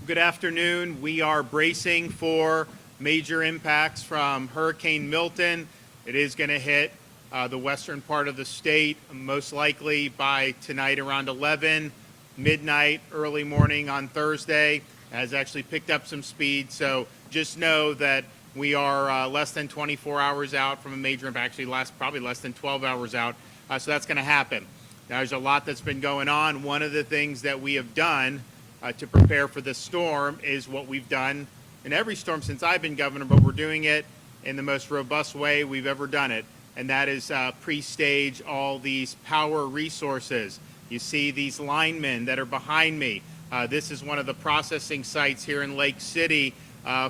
Good afternoon. We are bracing for major impacts from Hurricane Milton. It is going to hit the western part of the state, most likely by tonight around 11, midnight, early morning on Thursday. It has actually picked up some speed, so just know that we are less than 24 hours out from a major impact, actually probably less than 12 hours out, so that's going to happen. Now, there's a lot that's been going on. One of the things that we have done to prepare for this storm is what we've done in every storm since I've been governor, but we're doing it in the most robust way we've ever done it, and that is pre-stage all these power resources. You see these linemen that are behind me. This is one of the processing sites here in Lake City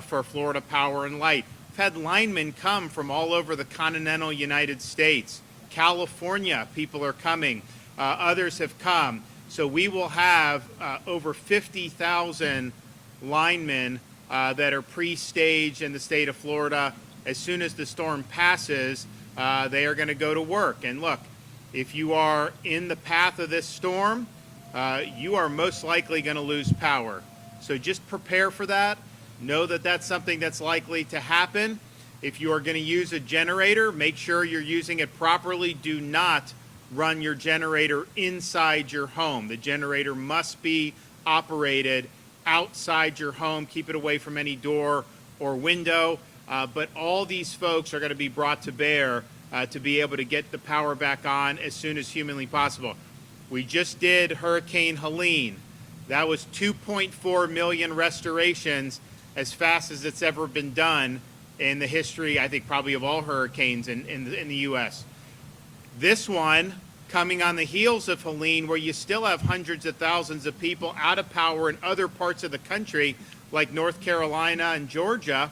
for Florida Power and Light. We've had linemen come from all over the continental United States. California, people are coming. Others have come. So we will have over 50,000 linemen that are pre-staged in the state of Florida. As soon as the storm passes, they are going to go to work. And look, if you are in the path of this storm, you are most likely going to lose power. So just prepare for that. Know that that's something that's likely to happen. If you are going to use a generator, make sure you're using it properly. Do not run your generator inside your home. The generator must be operated outside your home. Keep it away from any door or window. But all these folks are going to be brought to bear to be able to get the power back on as soon as humanly possible. We just did Hurricane Helene. That was 2.4 million restorations, as fast as it's ever been done in the history, I think, probably of all hurricanes in the U.S. This one, coming on the heels of Helene, where you still have hundreds of thousands of people out of power in other parts of the country, like North Carolina and Georgia,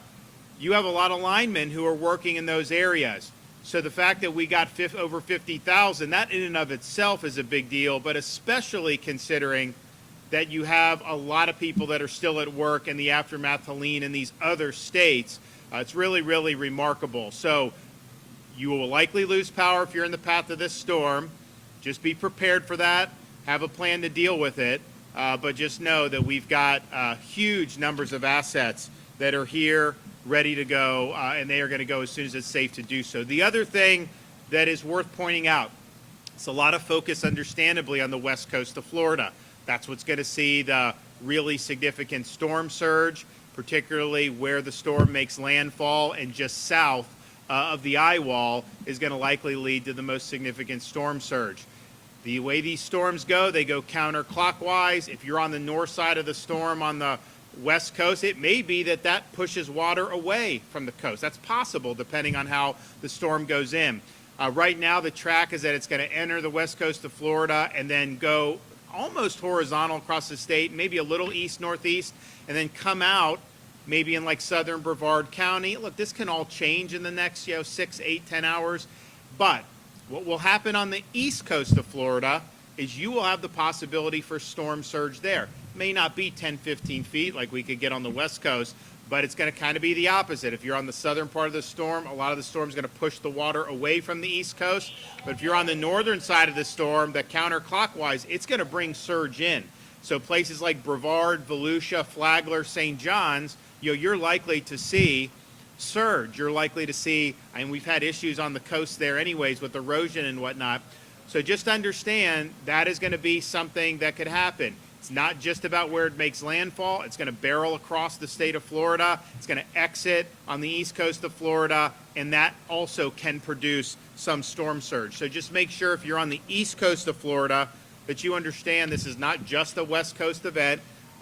you have a lot of linemen who are working in those areas. So the fact that we got over 50,000, that in and of itself is a big deal, but especially considering that you have a lot of people that are still at work in the aftermath of Helene in these other states. It's really, really remarkable. So you will likely lose power if you're in the path of this storm. Just be prepared for that. Have a plan to deal with it. But just know that we've got huge numbers of assets that are here, ready to go, and they are going to go as soon as it's safe to do so. The other thing that is worth pointing out, it's a lot of focus, understandably, on the west coast of Florida. That's what's going to see the really significant storm surge, particularly where the storm makes landfall and just south of the eye wall is going to likely lead to the most significant storm surge. The way these storms go, they go counterclockwise. If you're on the north side of the storm on the west coast, it may be that that pushes water away from the coast. That's possible depending on how the storm goes in. Right now, the track is that it's going to enter the west coast of Florida and then go almost horizontal across the state, maybe a little east-northeast, and then come out maybe in like southern Brevard County. Look, this can all change in the next 6, 8, 10 hours. But what will happen on the east coast of Florida is you will have the possibility for storm surge there. It may not be 10, 15 feet like we could get on the west coast, but it's going to kind of be the opposite. If you're on the southern part of the storm, a lot of the storm is going to push the water away from the east coast. But if you're on the northern side of the storm, the counterclockwise, it's going to bring surge in. So places like Brevard, Volusia, Flagler, St. John's, you're likely to see surge. You're likely to see, and we've had issues on the coast there anyways with erosion and whatnot. So just understand that is going to be something that could happen. It's not just about where it makes landfall. It's going to barrel across the state of Florida. It's going to exit on the east coast of Florida, and that also can produce some storm surge. So just make sure if you're on the east coast of Florida that you understand this is not just a west coast event.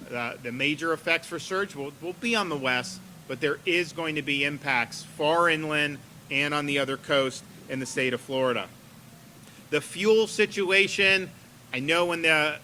The major effects for surge will be on the west, but there is going to be impacts far inland and on the other coast in the state of Florida. The fuel situation, I know when the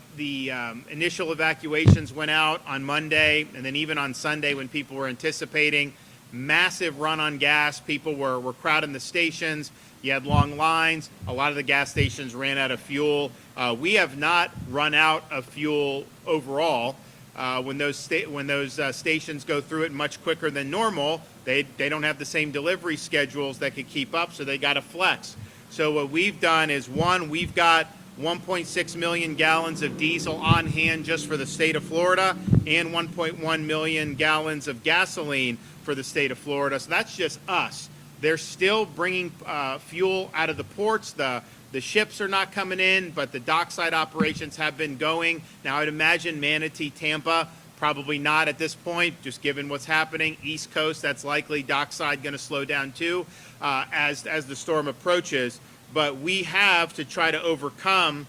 initial evacuations went out on Monday and then even on Sunday when people were anticipating massive run on gas, people were crowding the stations. You had long lines. A lot of the gas stations ran out of fuel. We have not run out of fuel overall. When those stations go through it much quicker than normal, they don't have the same delivery schedules that could keep up, so they got to flex. So what we've done is, one, we've got 1.6 million gallons of diesel on hand just for the state of Florida, and 1.1 million gallons of gasoline for the state of Florida. So that's just us. They're still bringing fuel out of the ports. The ships are not coming in, but the dockside operations have been going. Now, I'd imagine Manatee, Tampa, probably not at this point, just given what's happening. East Coast, that's likely. Dockside going to slow down too as the storm approaches. But we have, to try to overcome,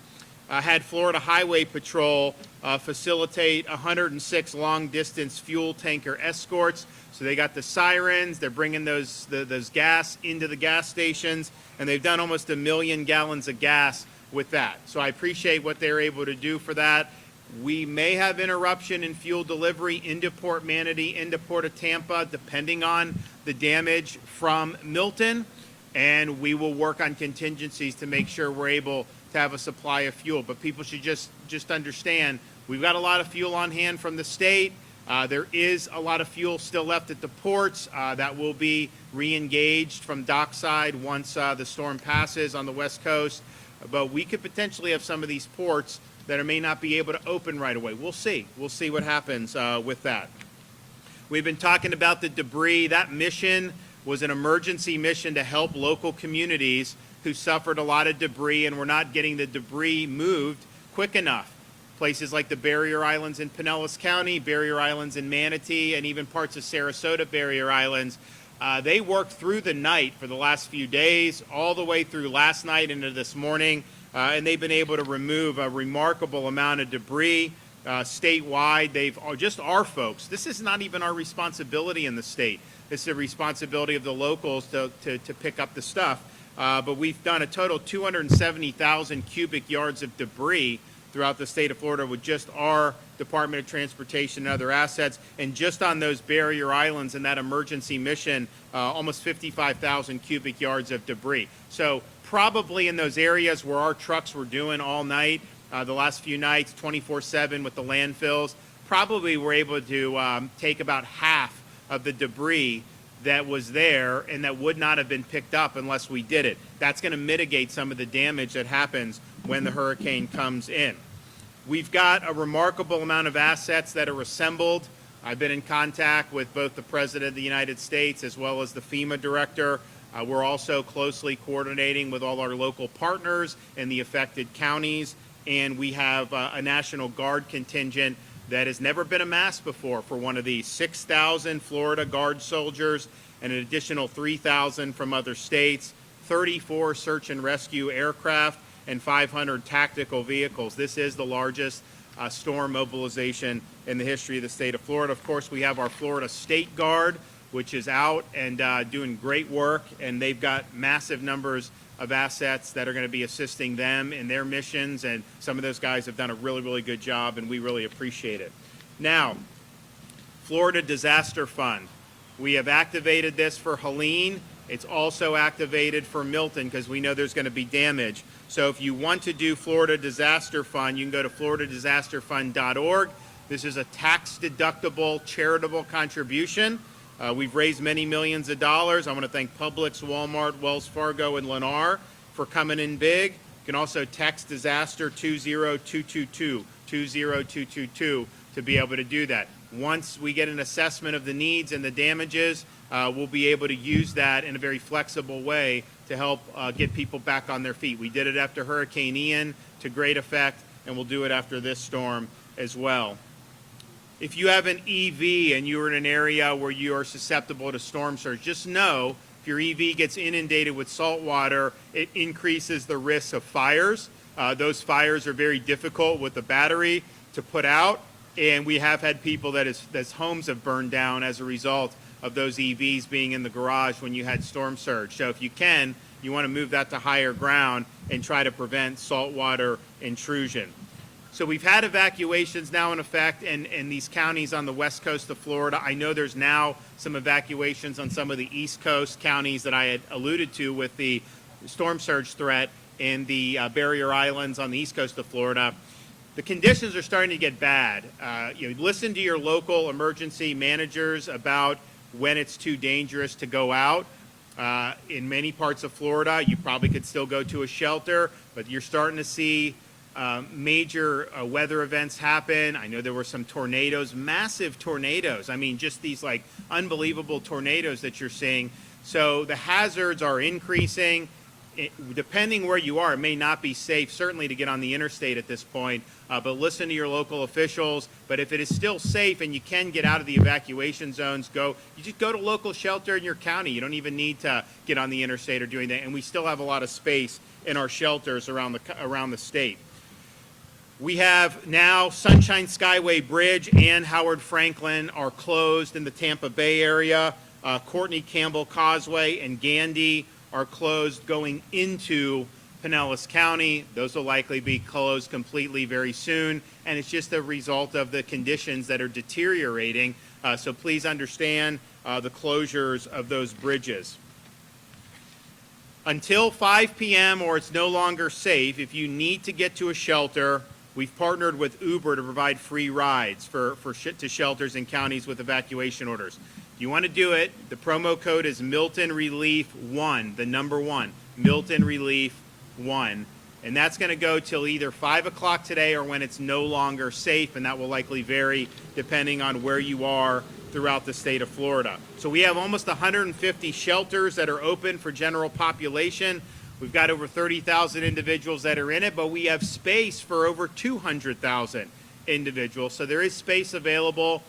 had Florida Highway Patrol facilitate 106 long-distance fuel tanker escorts. So they got the sirens, they're bringing those gas into the gas stations, and they've done almost 1 million gallons of gas with that. So I appreciate what they're able to do for that. We may have interruption in fuel delivery into Port Manatee, into Port of Tampa, depending on the damage from Milton, and we will work on contingencies to make sure we're able to have a supply of fuel. But people should just understand, we've got a lot of fuel on hand from the state. There is a lot of fuel still left at the ports that will be re-engaged from dockside once the storm passes on the West Coast. But we could potentially have some of these ports that may not be able to open right away. We'll see. We'll see what happens with that. We've been talking about the debris. That mission was an emergency mission to help local communities who suffered a lot of debris and were not getting the debris moved quick enough. Places like the Barrier Islands in Pinellas County, Barrier Islands in Manatee, and even parts of Sarasota Barrier Islands. They worked through the night for the last few days, all the way through last night into this morning, and they've been able to remove a remarkable amount of debris statewide. They've just our folks. This is not even our responsibility in the state. This is the responsibility of the locals to pick up the stuff. But we've done a total 270,000 cubic yards of debris throughout the state of Florida with just our Department of Transportation and other assets. And just on those Barrier Islands and that emergency mission, almost 55,000 cubic yards of debris. So probably in those areas where our trucks were doing all night, the last few nights, 24/7 with the landfills, probably we're able to take about half of the debris that was there and that would not have been picked up unless we did it. That's going to mitigate some of the damage that happens when the hurricane comes in. We've got a remarkable amount of assets that are assembled. I've been in contact with both the President of the United States as well as the FEMA director. We're also closely coordinating with all our local partners in the affected counties, and we have a National Guard contingent that has never been amassed before for one of these. 6,000 Florida Guard soldiers and an additional 3,000 from other states, 34 search and rescue aircraft, and 500 tactical vehicles. This is the largest storm mobilization in the history of the state of Florida. Of course, we have our Florida State Guard, which is out and doing great work, and they've got massive numbers of assets that are going to be assisting them in their missions, and some of those guys have done a really, really good job, and we really appreciate it. Now, Florida Disaster Fund. We have activated this for Helene. It's also activated for Milton because we know there's going to be damage. So if you want to do Florida Disaster Fund, you can go to floridadisasterfund.org. This is a tax-deductible charitable contribution. We've raised many millions of dollars. I want to thank Publix, Walmart, Wells Fargo, and Lennar for coming in big. You can also text disaster 20222, 20222 to be able to do that. Once we get an assessment of the needs and the damages, we'll be able to use that in a very flexible way to help get people back on their feet. We did it after Hurricane Ian to great effect, and we'll do it after this storm as well. If you have an EV and you're in an area where you are susceptible to storm surge, just know if your EV gets inundated with salt water, it increases the risk of fires. Those fires are very difficult with the battery to put out, and we have had people that homes have burned down as a result of those EVs being in the garage when you had storm surge. So if you can, you want to move that to higher ground and try to prevent saltwater intrusion. So we've had evacuations now in effect in these counties on the west coast of Florida. I know there's now some evacuations on some of the east coast counties that I had alluded to with the storm surge threat in the Barrier Islands on the east coast of Florida. The conditions are starting to get bad. Listen to your local emergency managers about when it's too dangerous to go out. In many parts of Florida, you probably could still go to a shelter, but you're starting to see major weather events happen. I know there were some tornadoes, massive tornadoes. I mean, just these like unbelievable tornadoes that you're seeing. So the hazards are increasing. Depending where you are, it may not be safe, certainly to get on the interstate at this point, but listen to your local officials. But if it is still safe and you can get out of the evacuation zones, you just go to local shelter in your county. You don't even need to get on the interstate or doing that. And we still have a lot of space in our shelters around the state. We have now Sunshine Skyway Bridge and Howard Franklin are closed in the Tampa Bay area. Courtney Campbell Causeway and Gandy are closed going into Pinellas County. Those will likely be closed completely very soon, and it's just a result of the conditions that are deteriorating. So please understand the closures of those bridges. Until 5 p.m. or it's no longer safe, if you need to get to a shelter, we've partnered with Uber to provide free rides to shelters in counties with evacuation orders. If you want to do it, the promo code is Milton Relief 1, the number 1, Milton Relief 1. And that's going to go till either 5 o'clock today or when it's no longer safe, and that will likely vary depending on where you are throughout the state of Florida. So we have almost 150 shelters that are open for general population. We've got over 30,000 individuals that are in it, but we have space for over 200,000 individuals. So there is space available.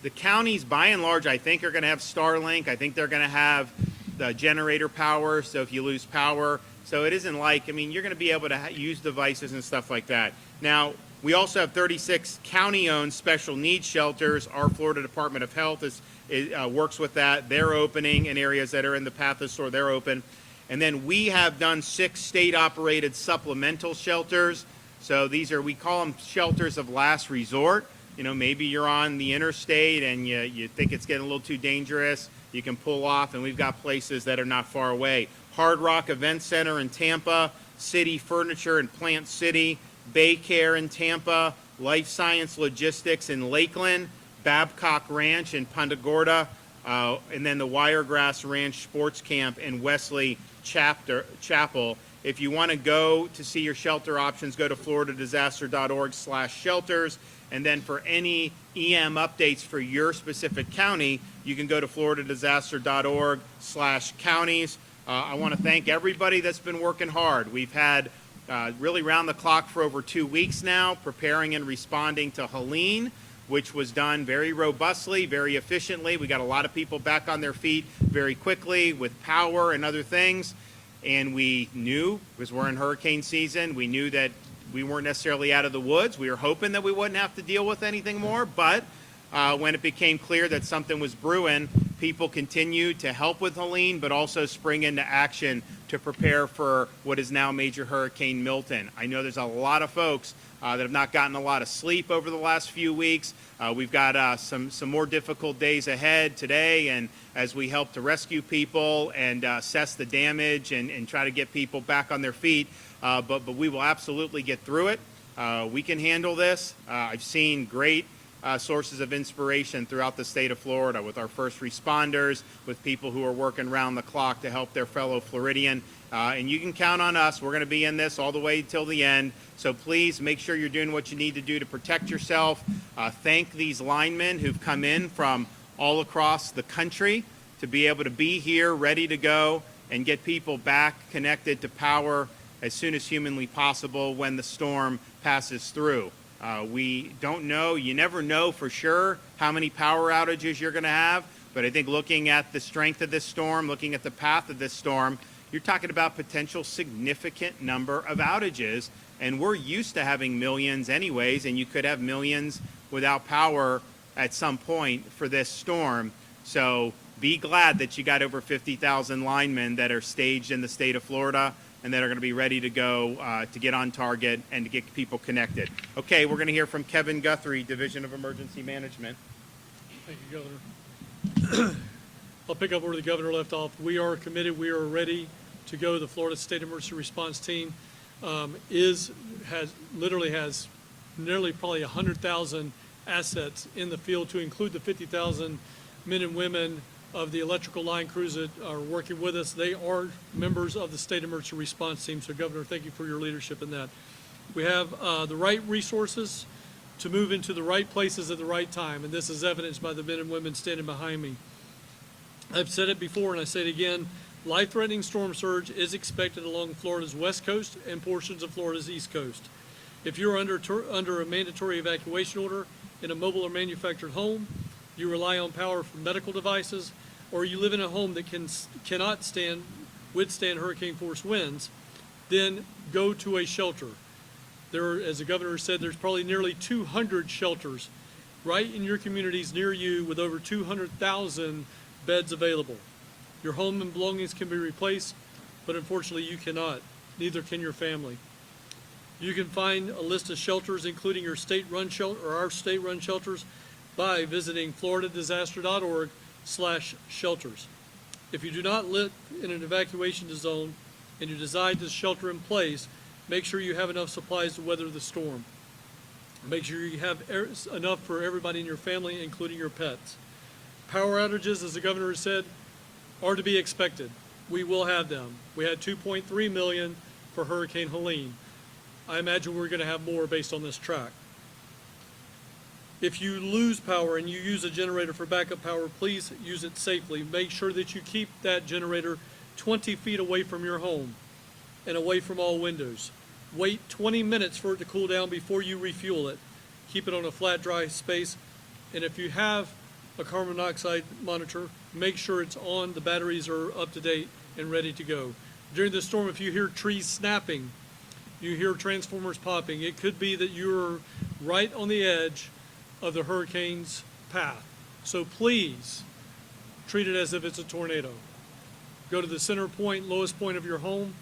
The counties, by and large, I think are going to have Starlink. I think they're going to have the generator power, so if you lose power. So it isn't like, I mean, you're going to be able to use devices and stuff like that. Now, we also have 36 county-owned special needs shelters. Our Florida Department of Health works with that. They're opening in areas that are in the path of store. They're open. And then we have done 6 state-operated supplemental shelters. So these are, we call them shelters of last resort. You know, maybe you're on the interstate and you think it's getting a little too dangerous. You can pull off, and we've got places that are not far away. Hard Rock Event Center in Tampa, City Furniture in Plant City, Bay Care in Tampa, Life Science Logistics in Lakeland, Babcock Ranch in Punta Gorda, and then the Wiregrass Ranch Sports Camp in Wesley Chapel. If you want to go to see your shelter options, go to floridadisaster.org/shelters. And then for any EM updates for your specific county, you can go to floridadisaster.org/counties. I want to thank everybody that's been working hard. We've had really round the clock for over 2 weeks now, preparing and responding to Helene, which was done very robustly, very efficiently. We got a lot of people back on their feet very quickly with power and other things. And we knew, because we're in hurricane season, we knew that we weren't necessarily out of the woods. We were hoping that we wouldn't have to deal with anything more, but when it became clear that something was brewing, people continued to help with Helene, but also spring into action to prepare for what is now Major Hurricane Milton. I know there's a lot of folks that have not gotten a lot of sleep over the last few weeks. We've got some more difficult days ahead today, and as we help to rescue people and assess the damage and try to get people back on their feet, but we will absolutely get through it. We can handle this. I've seen great sources of inspiration throughout the state of Florida with our first responders, with people who are working round the clock to help their fellow Floridian. And you can count on us. We're going to be in this all the way till the end. So please make sure you're doing what you need to do to protect yourself. Thank these linemen who've come in from all across the country to be able to be here, ready to go, and get people back connected to power as soon as humanly possible when the storm passes through. We don't know, you never know for sure how many power outages you're going to have, but I think looking at the strength of this storm, looking at the path of this storm, you're talking about potential significant number of outages, and we're used to having millions anyways, and you could have millions without power at some point for this storm. So be glad that you got over 50,000 linemen that are staged in the state of Florida and that are going to be ready to go to get on target and to get people connected. Okay, we're going to hear from Kevin Guthrie, Division of Emergency Management. Thank you, Governor. I'll pick up where the governor left off. We are committed. We are ready to go. The Florida State Emergency Response Team has nearly probably 100,000 assets in the field, to include the 50,000 men and women of the electrical line crews that are working with us. They are members of the State Emergency Response Team. So, Governor, thank you for your leadership in that. We have the right resources to move into the right places at the right time, and this is evidenced by the men and women standing behind me. I've said it before and I say it again, life-threatening storm surge is expected along Florida's west coast and portions of Florida's east coast. If you're under a mandatory evacuation order in a mobile or manufactured home, you rely on power for medical devices, or you live in a home that cannot withstand hurricane force winds, then go to a shelter. There, as the governor said, there's probably nearly 200 shelters right in your communities near you with over 200,000 beds available. Your home and belongings can be replaced, but unfortunately you cannot. Neither can your family. You can find a list of shelters, including your state-run shelter or our state-run shelters, by visiting floridadisaster.org/shelters. If you do not live in an evacuation zone and you decide to shelter in place, make sure you have enough supplies to weather the storm. Make sure you have enough for everybody in your family, including your pets. Power outages, as the governor said, are to be expected. We will have them. We had 2.3 million for Hurricane Helene. I imagine we're going to have more based on this track. If you lose power and you use a generator for backup power, please use it safely. Make sure that you keep that generator 20 feet away from your home and away from all windows. Wait 20 minutes for it to cool down before you refuel it. Keep it on a flat, dry space. And if you have a carbon monoxide monitor, make sure it's on, the batteries are up to date and ready to go. During the storm, if you hear trees snapping, you hear transformers popping, it could be that you're right on the edge of the hurricane's path. So please treat it as if it's a tornado. Go to the center point, lowest point of your home,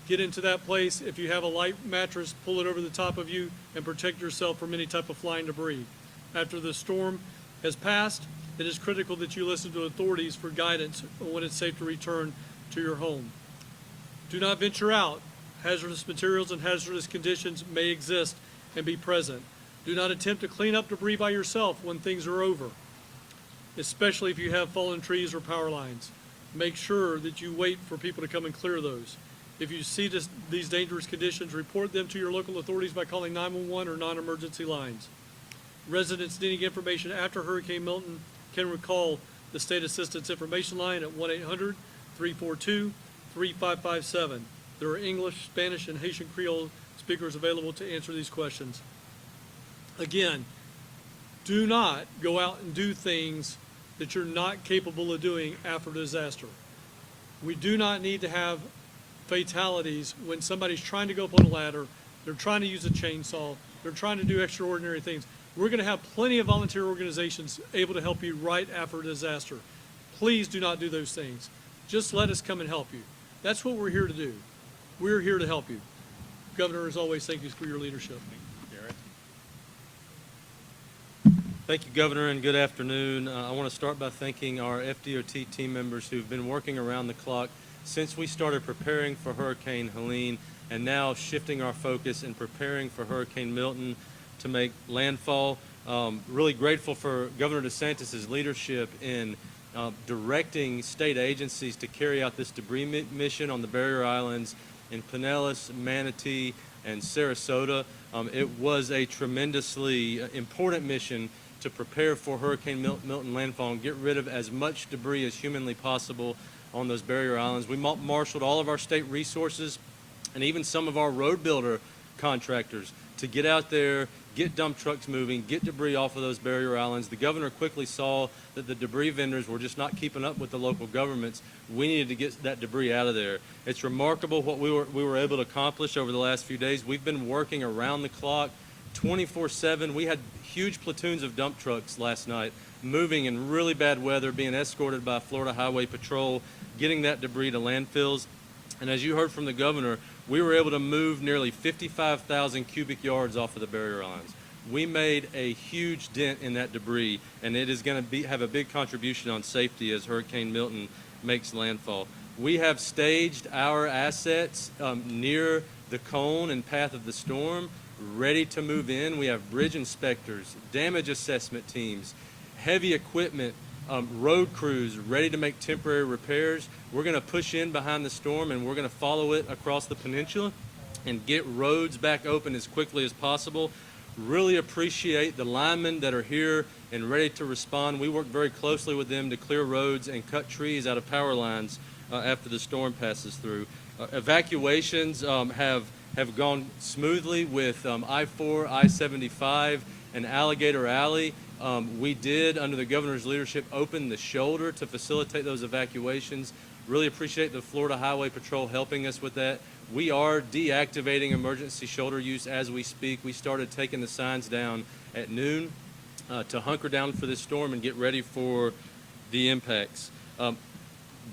get into that place. If you have a light mattress, pull it over the top of you and protect yourself from any type of flying debris. After the storm has passed, it is critical that you listen to authorities for guidance on when it's safe to return to your home. Do not venture out. Hazardous materials and hazardous conditions may exist and be present. Do not attempt to clean up debris by yourself when things are over, especially if you have fallen trees or power lines. Make sure that you wait for people to come and clear those. If you see these dangerous conditions, report them to your local authorities by calling 911 or non-emergency lines. Residents needing information after Hurricane Milton can recall the State Assistance Information Line at 1-800-342-3557. There are English, Spanish, and Haitian Creole speakers available to answer these questions. Again, do not go out and do things that you're not capable of doing after disaster. We do not need to have fatalities when somebody's trying to go up on a ladder, they're trying to use a chainsaw, they're trying to do extraordinary things. We're going to have plenty of volunteer organizations able to help you right after a disaster. Please do not do those things. Just let us come and help you. That's what we're here to do. We're here to help you. Governor, as always, thank you for your leadership. Thank you, Governor, and good afternoon. I want to start by thanking our FDOT team members who've been working around the clock since we started preparing for Hurricane Helene and now shifting our focus and preparing for Hurricane Milton to make landfall. Really grateful for Governor Desantis' leadership in directing state agencies to carry out this debris mission on the barrier islands in Pinellas, Manatee, and Sarasota. It was a tremendously important mission to prepare for Hurricane Milton landfall and get rid of as much debris as humanly possible on those barrier islands. We marshaled all of our state resources and even some of our road builder contractors to get out there, get dump trucks moving, get debris off of those barrier islands. The governor quickly saw that the debris vendors were just not keeping up with the local governments. We needed to get that debris out of there. It's remarkable what we were able to accomplish over the last few days. We've been working around the clock, 24/7. We had huge platoons of dump trucks last night moving in really bad weather, being escorted by Florida Highway Patrol, getting that debris to landfills. And as you heard from the governor, we were able to move nearly 55,000 cubic yards off of the barrier islands. We made a huge dent in that debris, and it is going to have a big contribution on safety as Hurricane Milton makes landfall. We have staged our assets near the cone and path of the storm, ready to move in. We have bridge inspectors, damage assessment teams, heavy equipment road crews ready to make temporary repairs. We're going to push in behind the storm, and we're going to follow it across the peninsula and get roads back open as quickly as possible. Really appreciate the linemen that are here and ready to respond. We work very closely with them to clear roads and cut trees out of power lines after the storm passes through. Evacuations have gone smoothly with I-4, I-75, and Alligator Alley. We did, under the governor's leadership, open the shoulder to facilitate those evacuations. Really appreciate the Florida Highway Patrol helping us with that. We are deactivating emergency shoulder use as we speak. We started taking the signs down at noon to hunker down for this storm and get ready for the impacts.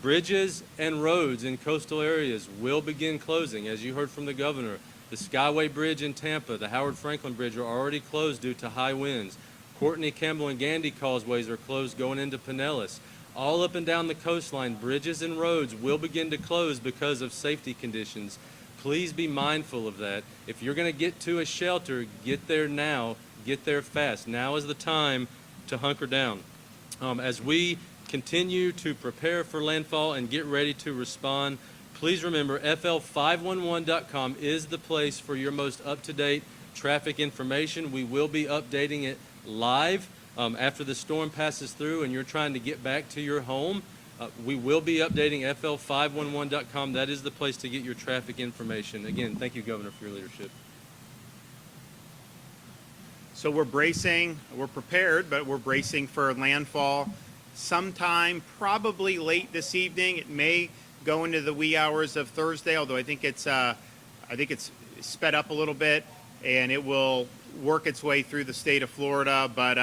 Bridges and roads in coastal areas will begin closing, as you heard from the governor. The Skyway Bridge in Tampa, the Howard Franklin Bridge are already closed due to high winds. Courtney, Campbell, and Gandy causeways are closed going into Pinellas. All up and down the coastline, bridges and roads will begin to close because of safety conditions. Please be mindful of that. If you're going to get to a shelter, get there now, get there fast. Now is the time to hunker down. As we continue to prepare for landfall and get ready to respond, please remember FL511.com is the place for your most up-to-date traffic information. We will be updating it live after the storm passes through and you're trying to get back to your home. We will be updating FL511.com. That is the place to get your traffic information. Again, thank you, Governor, for your leadership. So we're bracing, we're prepared, but we're bracing for landfall sometime probably late this evening. It may go into the wee hours of Thursday, although I think it's sped up a little bit, and it will work its way through the state of Florida. But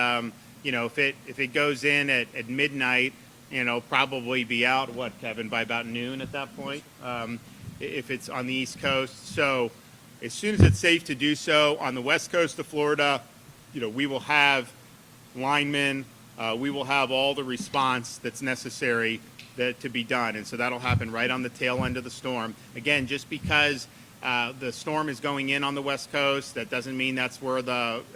you know, if it goes in at midnight, you know, probably be out, what, Kevin, by about noon at that point, if it's on the East Coast. So as soon as it's safe to do so on the West Coast of Florida, you know, we will have linemen, we will have all the response that's necessary to be done. And so that'll happen right on the tail end of the storm. Again, just because the storm is going in on the West Coast, that doesn't mean that's where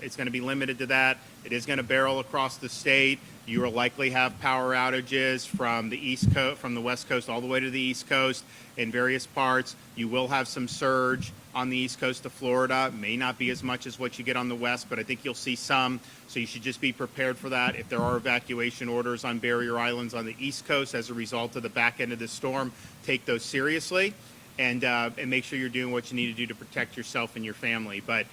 it's going to be limited to that. It is going to barrel across the state. You will likely have power outages from the East Coast, from the West Coast all the way to the East Coast in various parts. You will have some surge on the East Coast of Florida. May not be as much as what you get on the West, but I think you'll see some. So you should just be prepared for that. If there are evacuation orders on barrier islands on the East Coast as a result of the back end of the storm, take those seriously and make sure you're doing what you need to do to protect yourself and your family. But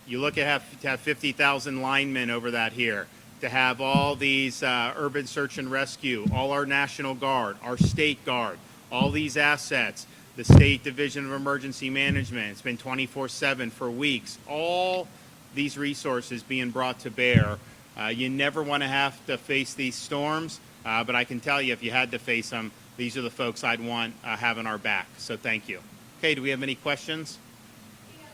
you look at to have 50,000 linemen over that here, to have all these urban search and rescue, all our National Guard, our State Guard, all these assets, the State Division of Emergency Management. It's been 24/7 for weeks. All these resources being brought to bear. You never want to have to face these storms, but I can tell you, if you had to face them, these are the folks I'd want having our back. So thank you. Okay, do we have any questions? The Senate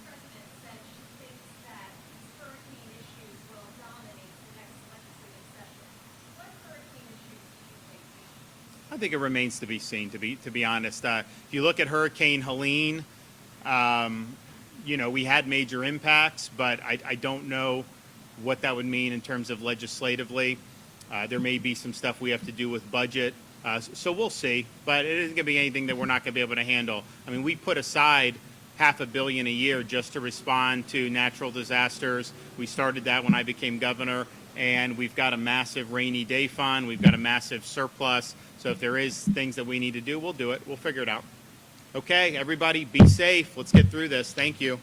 President said she thinks that hurricane issues will dominate the next legislative session. What hurricane issues do you think? I think it remains to be seen, to be honest. If you look at Hurricane Helene, you know, we had major impacts, but I don't know what that would mean in terms of legislatively. There may be some stuff we have to do with budget. So we'll see, but it isn't going to be anything that we're not going to be able to handle. I mean, we put aside $500 million a year just to respond to natural disasters. We started that when I became governor, and we've got a massive rainy day fund. We've got a massive surplus. So if there is things that we need to do, we'll do it. We'll figure it out. Okay, everybody, be safe. Let's get through this. Thank you.